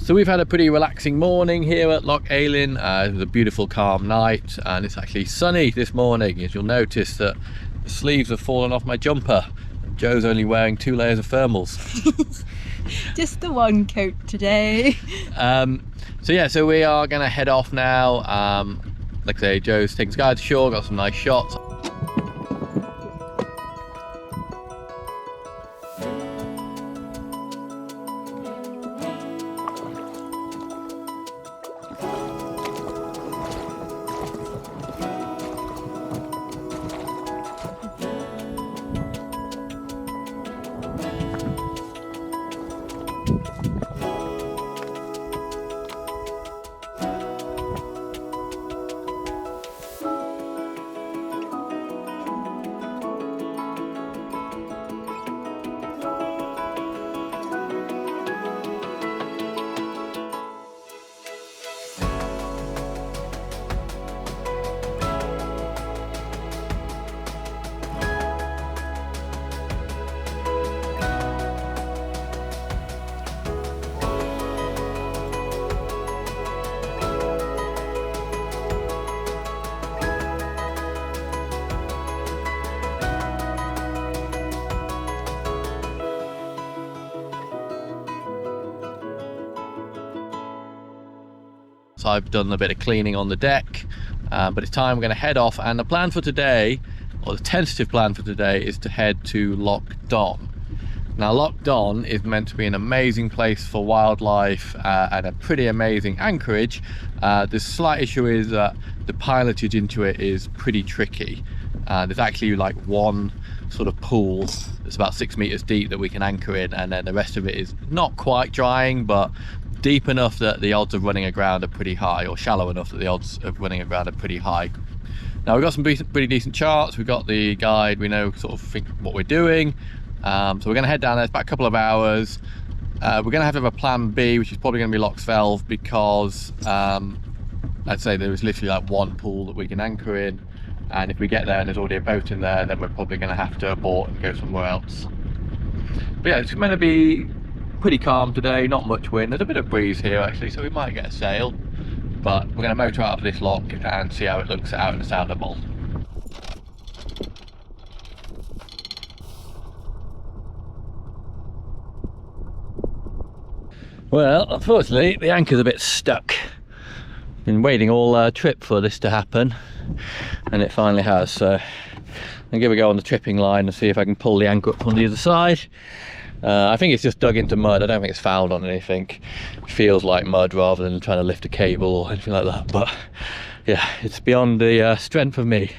So we've had a pretty relaxing morning here at Lochaline. It was a beautiful calm night, and it's actually sunny this morning, as you'll notice that the sleeves have fallen off my jumper. Joe's only wearing 2 layers of thermals. Just the one coat today. So we are going to head off now. Like I say, Joe's taking Sky to shore, got some nice shots. So I've done a bit of cleaning on the deck, but it's time we're going to head off, and the plan for today, or the tentative plan for today, is to head to Loch Don. Now Loch Don is meant to be an amazing place for wildlife and a pretty amazing anchorage. The slight issue is that the pilotage into it is pretty tricky. There's actually like one sort of pool that's about 6 meters deep that we can anchor in, and then the rest of it is not quite drying, but deep enough that the odds of running aground are pretty high, or shallow enough that the odds of running aground are pretty high. Now we've got some pretty decent charts, we've got the guide, we know sort of think what we're doing. So we're going to head down there. It's about a couple of hours. We're going to have a plan B, which is probably going to be Loch Svelve, because I'd say there is literally like one pool that we can anchor in, and if we get there and there's already a boat in there, then we're probably going to have to abort and go somewhere else. But yeah, it's going to be pretty calm today, not much wind. There's a bit of breeze here actually, so we might get a sail, but we're going to motor out of this loch and see how it looks out in the Isle of Mull. Well, unfortunately the anchor's a bit stuck. Been waiting all trip for this to happen, and it finally has. So I'll give a go on the tripping line and see if I can pull the anchor up on the other side. I think it's just dug into mud. I don't think it's fouled on anything. It feels like mud rather than trying to lift a cable or anything like that. But yeah, it's beyond the strength of me.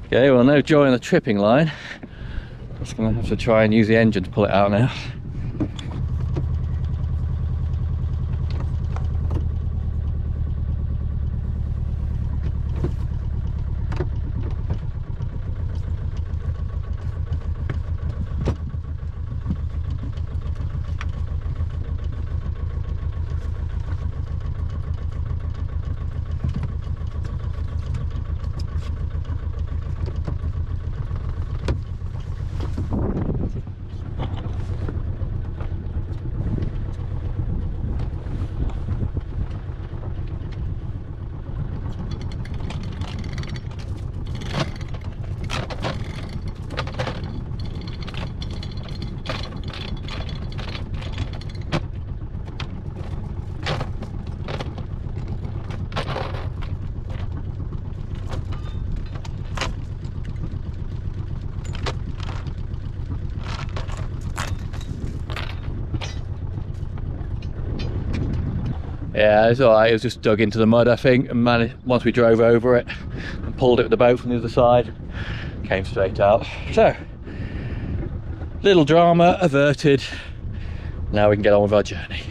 Okay, well, no joy on the tripping line. Just going to have to try and use the engine to pull it out now. Yeah, it's alright, it was just dug into the mud I think, and once we drove over it and pulled it with the boat from the other side, came straight out. So, Little drama averted. Now we can get on with our journey.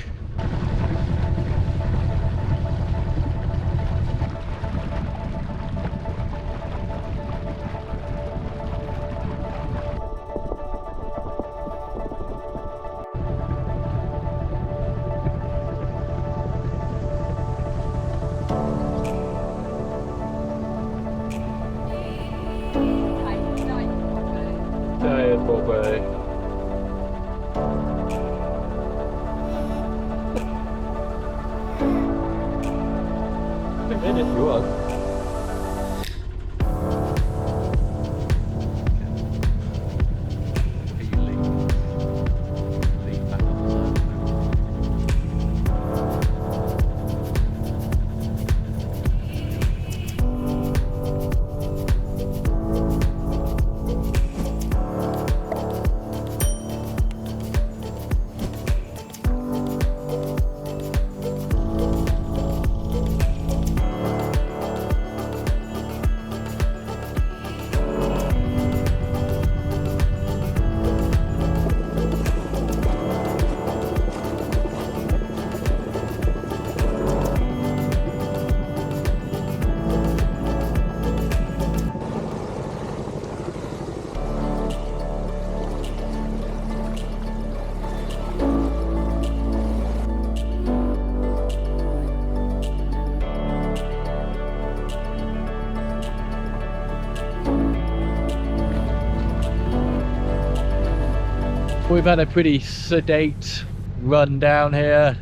We've had a pretty sedate run down here,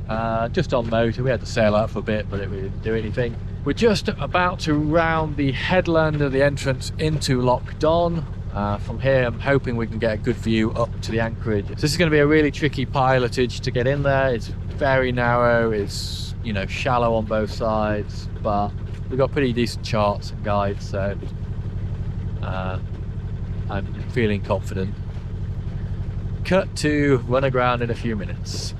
just on motor. We had to sail out for a bit, but it really didn't do anything. We're just about to round the headland of the entrance into Loch Don. From here, I'm hoping we can get a good view up to the anchorage. So this is going to be a really tricky pilotage to get in there. It's very narrow, it's, you know, shallow on both sides, but we've got pretty decent charts and guides, so I'm feeling confident. Cut to run aground in a few minutes.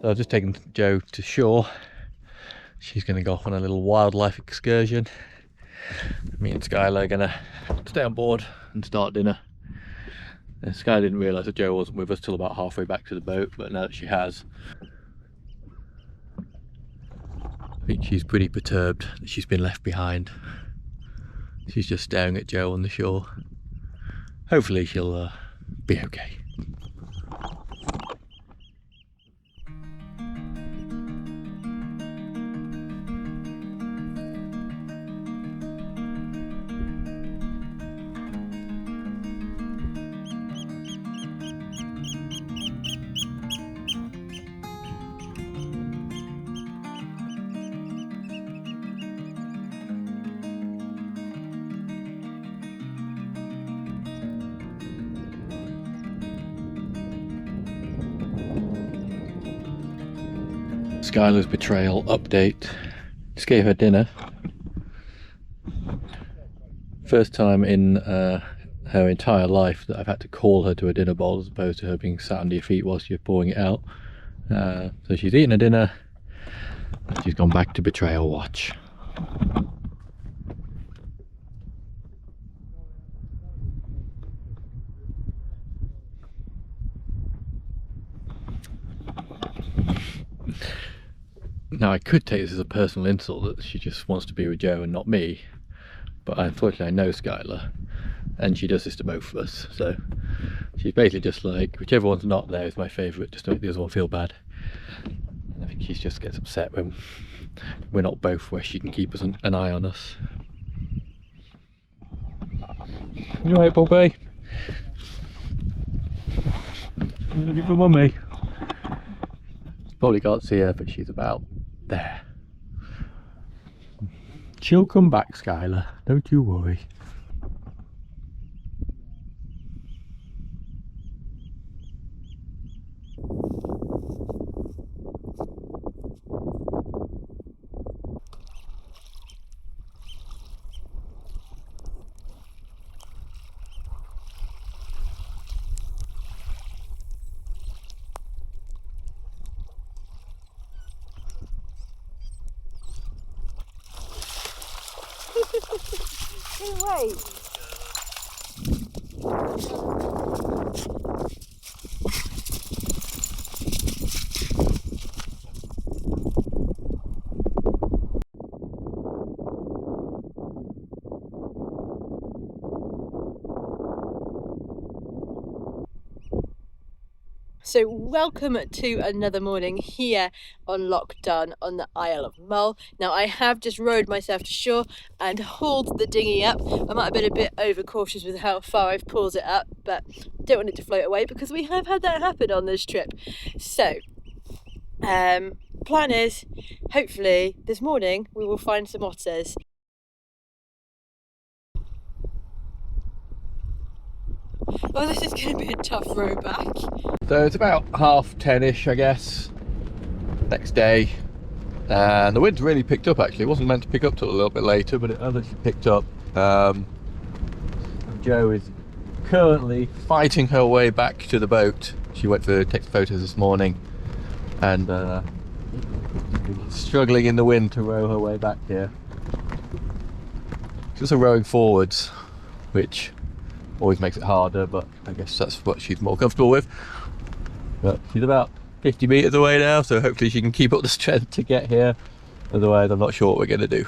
So I've just taken Jo to shore. She's going to go off on a little wildlife excursion. Me and Skylar are going to stay on board and start dinner. And Skylar didn't realise that Jo wasn't with us till about halfway back to the boat, but now that she has, I think she's pretty perturbed that she's been left behind. She's just staring at Jo on the shore. Hopefully she'll be okay. Skylar's betrayal update. Just gave her dinner. First time in her entire life that I've had to call her to a dinner bowl as opposed to her being sat under your feet whilst you're pouring it out. So she's eaten her dinner. She's gone back to betrayal watch. Now I could take this as a personal insult that she just wants to be with Jo and not me, but unfortunately I know Skylar and she does this to both of us, so she's basically just like, whichever one's not there is my favourite, just to make the other one feel bad. I think she just gets upset when we're not both where she can keep an eye on us. You alright, Bobby? Looking for mummy. Probably can't see her, but she's about there. She'll come back, Skylar. Don't you worry. Wait. So welcome to another morning here on Loch Don on the Isle of Mull. Now I have just rowed myself to shore and hauled the dinghy up. I might have been a bit overcautious with how far I've pulled it up, but don't want it to float away because we have had that happen on this trip. So plan is hopefully this morning we will find some otters. Oh, this is going to be a tough row back. So it's about 10:30ish, I guess, next day, and the wind's really picked up. Actually, it wasn't meant to pick up till a little bit later, but it actually picked up. Jo is currently fighting her way back to the boat. She went to take photos this morning, and struggling in the wind to row her way back here. She's also rowing forwards, which always makes it harder, but I guess that's what she's more comfortable with. But she's about 50 meters away now, so hopefully she can keep up the strength to get here. Otherwise, I'm not sure what we're going to do.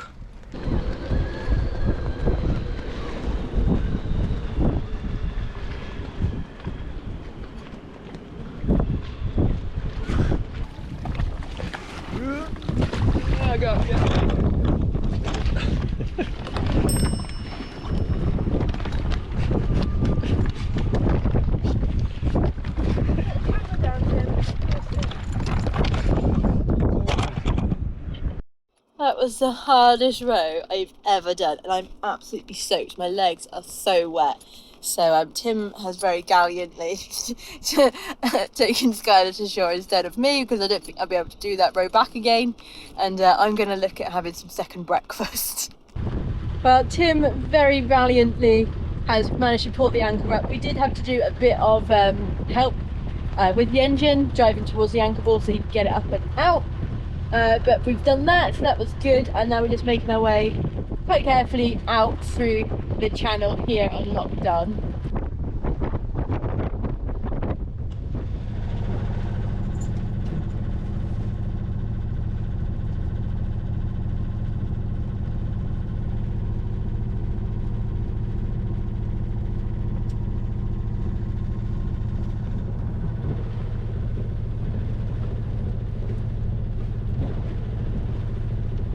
I got it. That was the hardest row I've ever done, and I'm absolutely soaked. My legs are so wet. So Tim has very gallantly taken Skylar to shore instead of me, because I don't think I'll be able to do that row back again. And I'm going to look at having some second breakfast. Well, Tim very valiantly has managed to pull the anchor up. We did have to do a bit of help with the engine, driving towards the anchor ball so he could get it up and out. But we've done that, so that was good, and now we're just making our way quite carefully out through the channel here on Loch Don.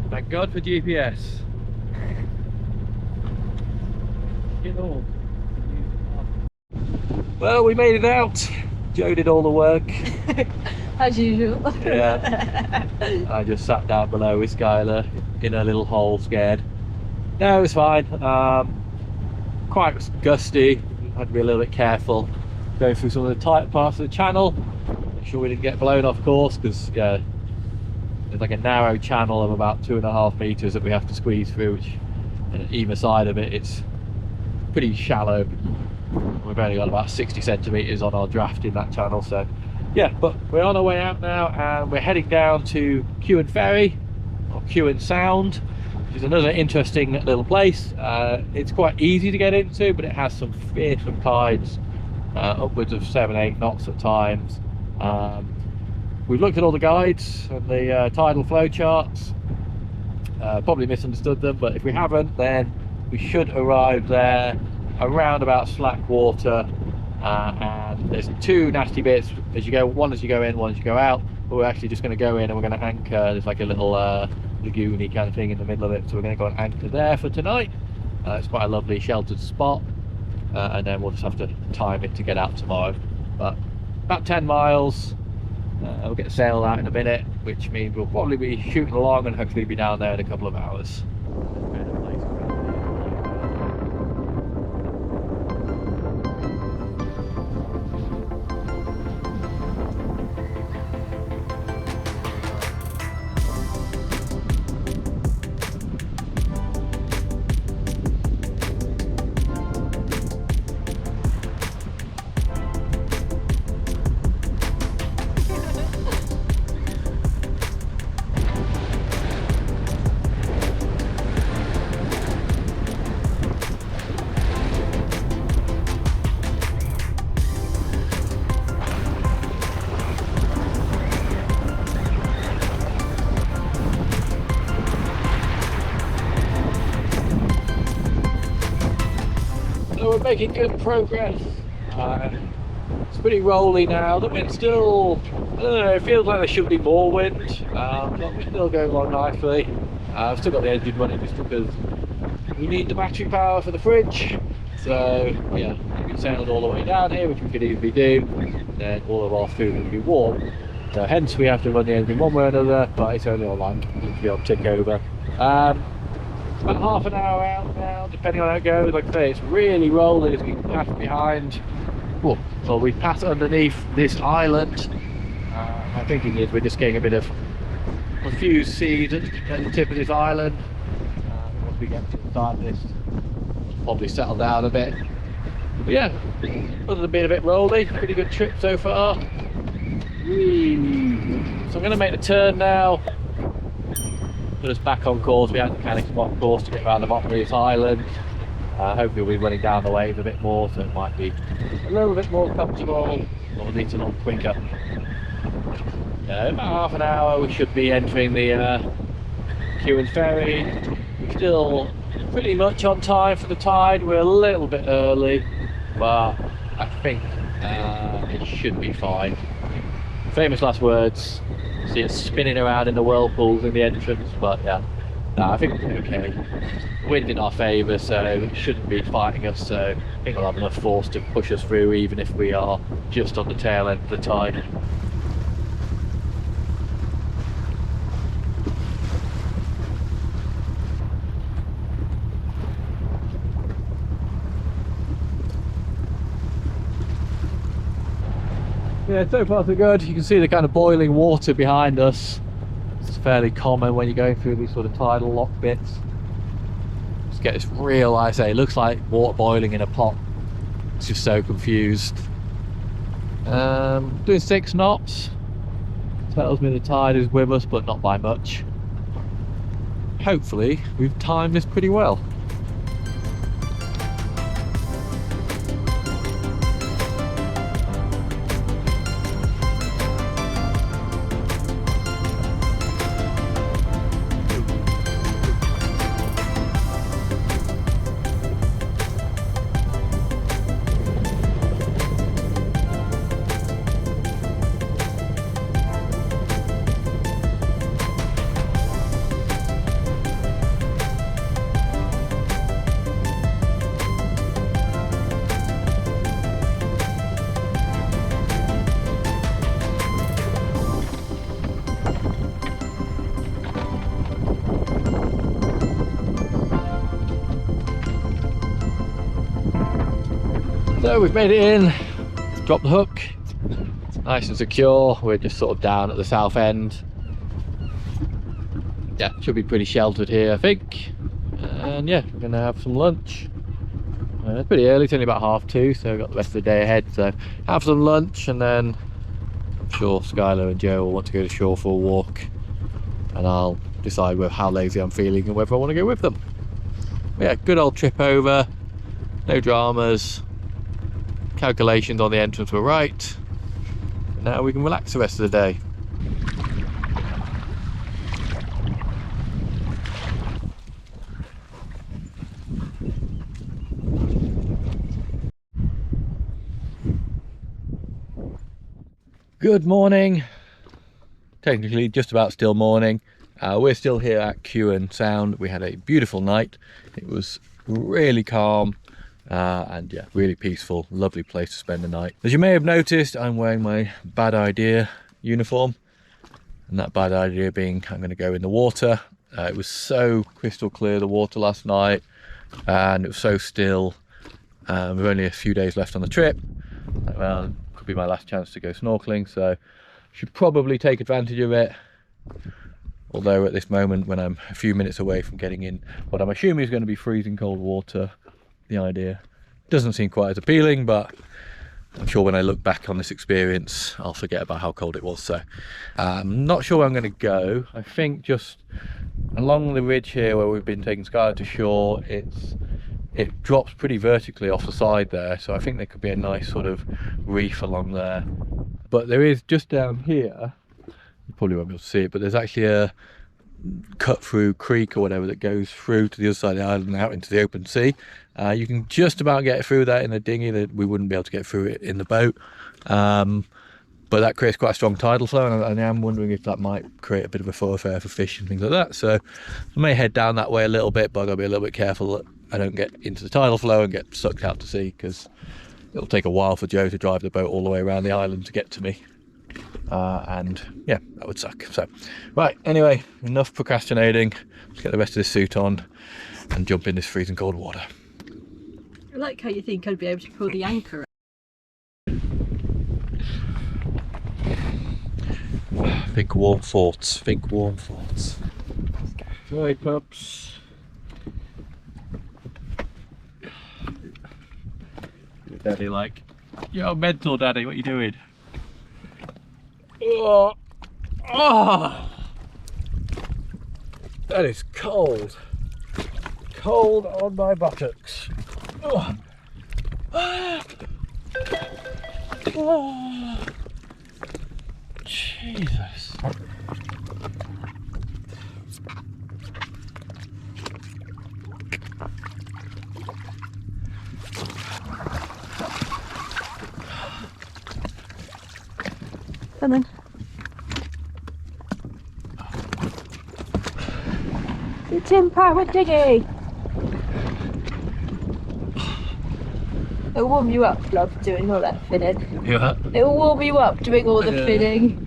Thank God for GPS. Well, we made it out. Jo did all the work. As usual. Yeah. I just sat down below with Skylar in a little hole, scared. No, it was fine. Quite gusty. Had to be a little bit careful going through some of the tight parts of the channel. Make sure we didn't get blown off course, because there's like a narrow channel of about 2.5 meters that we have to squeeze through, which either side of it, it's pretty shallow. We've only got about 60 centimeters on our draft in that channel, so yeah. But we're on our way out now, and we're heading down to Cuan Ferry, or Cuan Sound, which is another interesting little place. It's quite easy to get into, but it has some fearsome tides, upwards of 7-8 knots at times. We've looked at all the guides and the tidal flow charts, probably misunderstood them, but if we haven't, then we should arrive there around about slack water, and there's two nasty bits as you go, one as you go in, one as you go out, but we're actually just going to go in and we're going to anchor. There's like a little lagoon-y kind of thing in the middle of it, so we're going to go and anchor there for tonight. It's quite a lovely sheltered spot, and then we'll just have to time it to get out tomorrow. But about 10 miles. We'll get the sail out in a minute, which means we'll probably be shooting along and hopefully be down there in a couple of hours. So we're making good progress. It's pretty rolly now. The wind's still, I don't know, it feels like there should be more wind, but we're still going along nicely. I've still got the engine running just because we need the battery power for the fridge. So yeah, we sailed all the way down here, which we could easily do, and then all of our food will be warm. So hence we have to run the engine one way or another, but it's only on land, we'll be able to tick over. About half an hour out now, depending on how it goes. Like I say, it's really rolling as we pass behind. Well, we pass underneath this island. My thinking is we're just getting a bit of confused seas at the tip of this island. Once we get to the side of this, we'll probably settle down a bit. But yeah, other than being a bit rolly, pretty good trip so far. Whee. So I'm going to make the turn now. Put us back on course. We had to kind of come off course to get around the bottom of this island. Hopefully we'll be running down the waves a bit more, so it might be a little bit more comfortable, or at least a lot quicker. About half an hour we should be entering the Cuan ferry. We're still pretty much on time for the tide. We're a little bit early, but I think it should be fine. Famous last words. See it spinning around in the whirlpools in the entrance, but yeah, no, I think it's okay. Wind in our favour, so it shouldn't be fighting us, so I think we'll have enough force to push us through even if we are just on the tail end of the tide. Yeah, so far so good. You can see the kind of boiling water behind us. It's fairly common when you're going through these sort of tidal lock bits. Just get this real, I say, it looks like water boiling in a pot. It's just so confused. Doing 6 knots. Tells me the tide is with us, but not by much. Hopefully, we've timed this pretty well. So we've made it in, dropped the hook, nice and secure. We're just sort of down at the south end. Yeah, should be pretty sheltered here I think. And yeah, we're gonna have some lunch. It's pretty early, it's only about 2:30, so we've got the rest of the day ahead. So have some lunch and then I'm sure Skylar and Joe will want to go to shore for a walk. And I'll decide how lazy I'm feeling and whether I want to go with them. But yeah, good old trip over, no dramas. Calculations on the entrance were right. Now we can relax the rest of the day. Good morning. Technically just about still morning. We're still here at Cuan Sound. We had a beautiful night. It was really calm. And yeah, really peaceful, lovely place to spend the night. As you may have noticed, I'm wearing my bad idea uniform, and that bad idea being I'm going to go in the water. It was so crystal clear, the water last night, and it was so still. We've only a few days left on the trip. Well, could be my last chance to go snorkeling, so should probably take advantage of it. Although at this moment, when I'm a few minutes away from getting in what I'm assuming is going to be freezing cold water, the idea doesn't seem quite as appealing, but I'm sure when I look back on this experience, I'll forget about how cold it was. So I'm not sure where I'm going to go. I think just along the ridge here where we've been taking Skylar to shore, it drops pretty vertically off the side there, so I think there could be a nice sort of reef along there. But there is just down here, you probably won't be able to see it, but there's actually a cut through creek or whatever that goes through to the other side of the island and out into the open sea. You can just about get through that in a dinghy. That we wouldn't be able to get through it in the boat, but that creates quite a strong tidal flow, and I am wondering if that might create a bit of a thoroughfare for fish and things like that. So I may head down that way a little bit, but I've got to be a little bit careful that I don't get into the tidal flow and get sucked out to sea, because it'll take a while for Joe to drive the boat all the way around the island to get to me. And yeah, that would suck. So right, anyway, enough procrastinating. Let's get the rest of this suit on and jump in this freezing cold water. I like how you think I'd be able to pull the anchor. Think warm thoughts, think warm thoughts. Right, pups. Daddy like, yo, mental daddy, what are you doing? Oh, oh, that is cold. Cold on my buttocks. Oh. Oh. Jesus. Come on. It's in powered dinghy. It'll warm you up, love, doing all that finning. Yeah. It'll warm you up doing all the finning.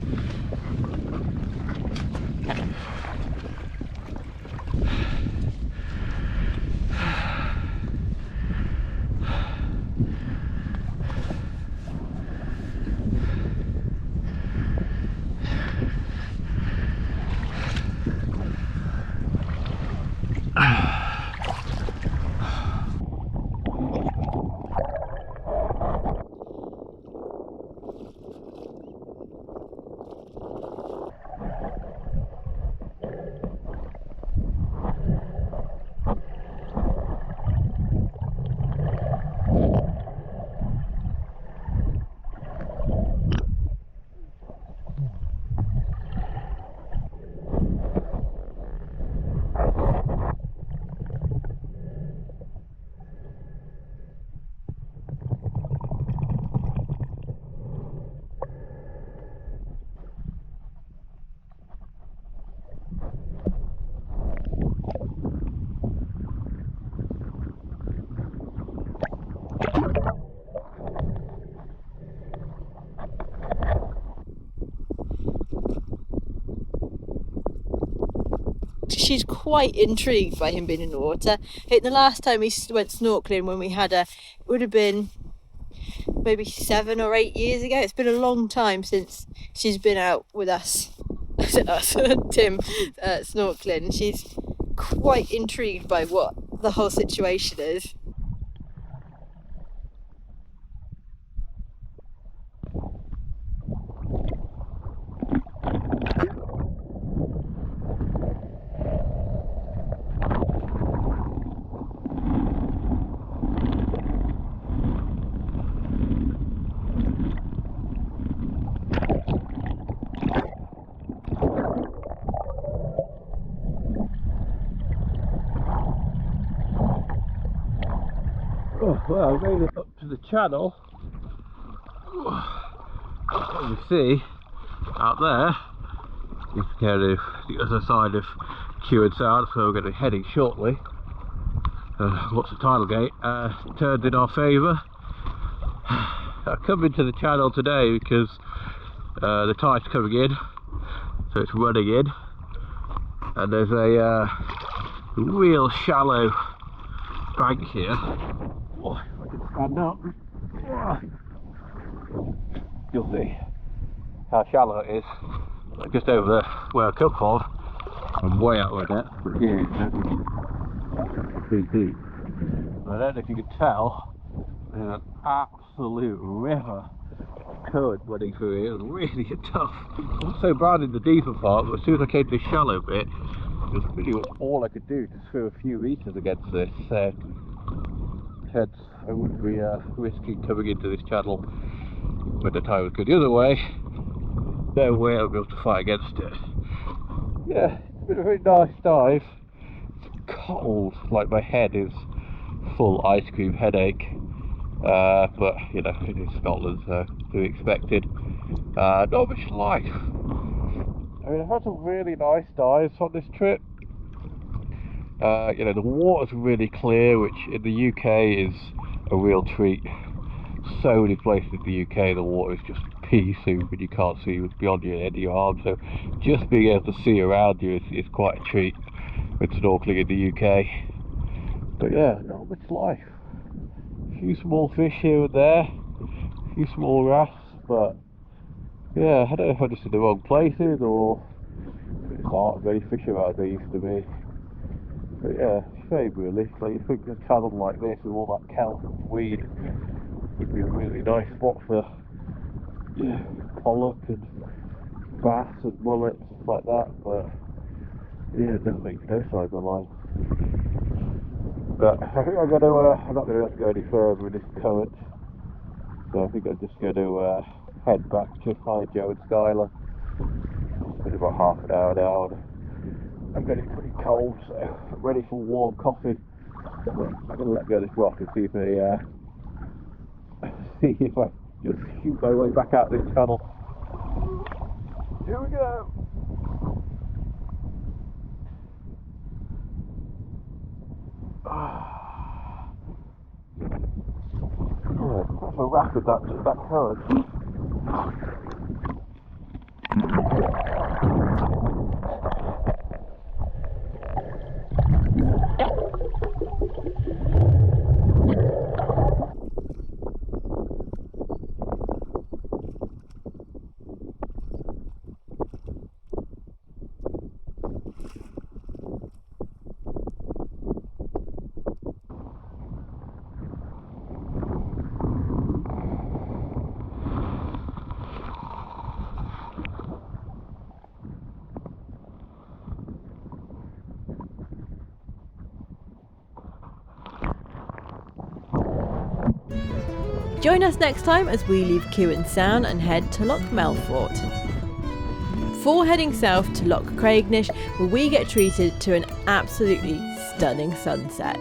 She's quite intrigued by him being in the water. I think the last time he went snorkeling when we had her, it would have been maybe 7 or 8 years ago. It's been a long time since she's been out with us Tim, snorkeling. She's quite intrigued by what the whole situation is. Oh, well, I made it up to the channel. As you see, out there is kind of the other side of Cuan Sound, so we're going to be heading shortly. what's the tidal gate, turned in our favour. I come into the channel today because the tide's coming in, so it's running in, and there's a real shallow bank here. Oh, if I can stand up, you'll see how shallow it is. Just over there where I come from, I'm way out of net, but here it's too deep. I don't know if you can tell, there's an absolute river current running through here. It's really tough. I'm not so bad in the deeper part, but as soon as I came to this shallow bit, it was pretty much all I could do to swim a few meters against this. So hence I wouldn't be risking coming into this channel when the tide was good the other way. No way I'll be able to fight against it. Yeah, it's been a very nice dive. It's cold, like my head is full ice cream headache. But you know, it is Scotland, so to be expected. Not much life. I mean, I've had some really nice dives on this trip. You know, the water's really clear, which in the UK is a real treat. So many places in the UK the water is just pea soup and you can't see beyond your head of your arm, so just being able to see around you is quite a treat when snorkeling in the UK. But yeah, not much life. A few small fish here and there, a few small wrasse, but yeah, I don't know if I'm just in the wrong places or it's not very fish around there used to be. But yeah, shame really. Like, you think a channel like this with all that kelp and weed would be a really nice spot for pollock and bass and mullet and stuff like that, but yeah, it doesn't make no sign of the line. But I think I'm not going to have to go any further with this current, so I think I'm just going to head back to find Joe and Skylar. It's been about half an hour now and I'm getting pretty cold, so I'm ready for warm coffee. I'm going to let go of this rock and see if I just shoot my way back out this channel. Here we go! Alright, that's a wrap with that current. Join us next time as we leave Cuan Sound and head to Loch Melfort. Before heading south to Loch Craignish, where we get treated to an absolutely stunning sunset.